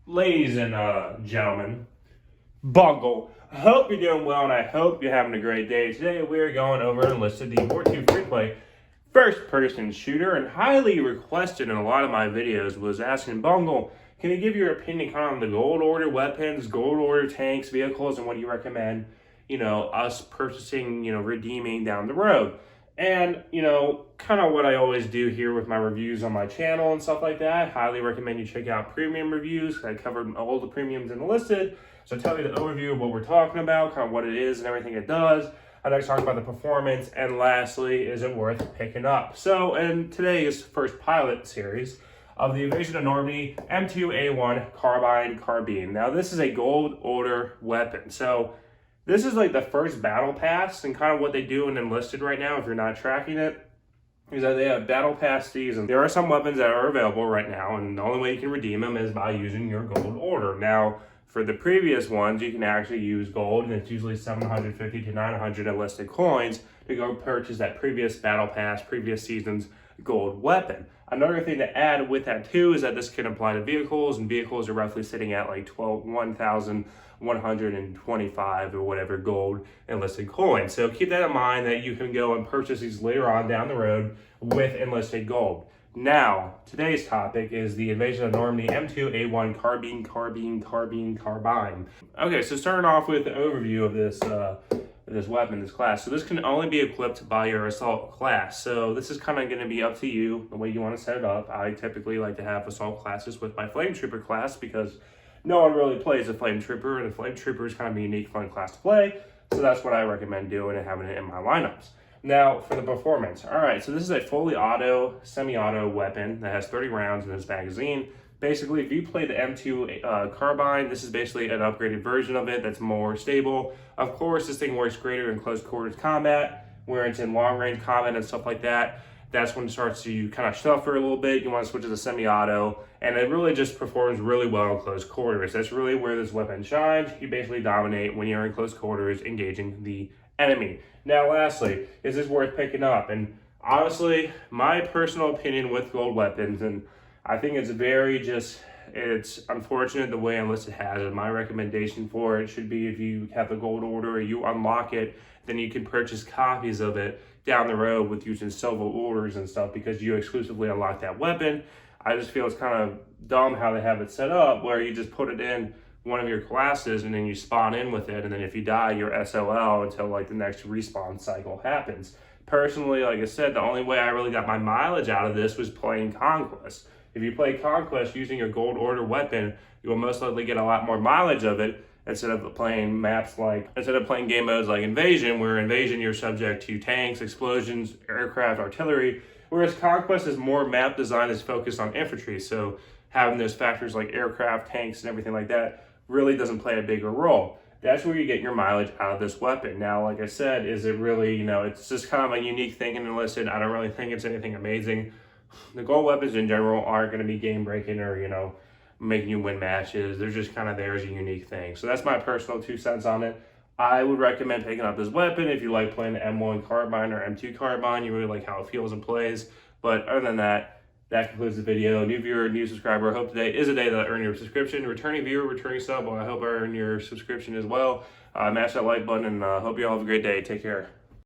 Ladies and gentlemen, Bungle, I hope you're doing well and I hope you're having a great day. Today we're going over Enlisted, the War 2 free play first person shooter, and highly requested in a lot of my videos was asking Bungle, can you give your opinion kind of on the gold order weapons, gold order tanks, vehicles, and what do you recommend, us purchasing, redeeming down the road? And, kind of what I always do here with my reviews on my channel and stuff like that. Highly recommend you check out premium reviews. I covered all the premiums in Enlisted. So tell you the overview of what we're talking about, kind of what it is and everything it does. I'd like to talk about the performance. And lastly, is it worth picking up? So in today's first pilot series of the Invasion of Normandy M2A1 Carbine. Now this is a gold order weapon. So this is like the first battle pass, and kind of what they do in Enlisted right now, if you're not tracking it, is that they have battle pass seasons. There are some weapons that are available right now, and the only way you can redeem them is by using your gold order. Now, for the previous ones, you can actually use gold, and it's usually 750 to 900 enlisted coins to go purchase that previous battle pass, previous season's gold weapon. Another thing to add with that too is that this can apply to vehicles, and vehicles are roughly sitting at like 1,125 or whatever gold enlisted coins. So keep that in mind that you can go and purchase these later on down the road with enlisted gold. Now, today's topic is the Invasion of Normandy M2A1 Carbine. Okay, so starting off with the overview of this weapon, this class. So this can only be equipped by your assault class. So this is kind of going to be up to you, the way you want to set it up. I typically like to have assault classes with my flame trooper class because no one really plays a flame trooper, and the flame trooper is kind of a unique, fun class to play. So that's what I recommend doing and having it in my lineups. Now, for the performance. All right, so this is a fully auto, semi-auto weapon that has 30 rounds in its magazine. Basically, if you play the M2 Carbine, this is basically an upgraded version of it that's more stable. Of course, this thing works greater in close quarters combat, where it's in long-range combat and stuff like that. That's when it starts to kind of suffer a little bit. You want to switch to the semi-auto, and it really just performs really well in close quarters. That's really where this weapon shines. You basically dominate when you're in close quarters, engaging the enemy. Now, lastly, is this worth picking up? And honestly, my personal opinion with gold weapons, and I think it's it's unfortunate the way Enlisted has it. My recommendation for it should be if you have the gold order or you unlock it, then you can purchase copies of it down the road with using silver orders and stuff because you exclusively unlock that weapon. I just feel it's kind of dumb how they have it set up where you just put it in one of your classes and then you spawn in with it, and then if you die, you're SOL until like the next respawn cycle happens. Personally, like I said, the only way I really got my mileage out of this was playing Conquest. If you play Conquest using your gold order weapon, you will most likely get a lot more mileage of it instead of playing game modes like Invasion, where Invasion you're subject to tanks, explosions, aircraft, artillery, whereas Conquest is more map design is focused on infantry. So having those factors like aircraft, tanks, and everything like that really doesn't play a bigger role. That's where you get your mileage out of this weapon. Now, like I said, is it really, it's just kind of a unique thing in Enlisted. I don't really think it's anything amazing. The gold weapons in general aren't going to be game breaking or, making you win matches. They're just kind of there as a unique thing. So that's my personal 2 cents on it. I would recommend picking up this weapon if you like playing the M1 Carbine or M2 Carbine. You really like how it feels and plays. But other than that, that concludes the video. New viewer, new subscriber. I hope today is a day that I earn your subscription. Returning viewer, returning sub. Well, I hope I earn your subscription as well. Mash that like button, and hope you all have a great day. Take care.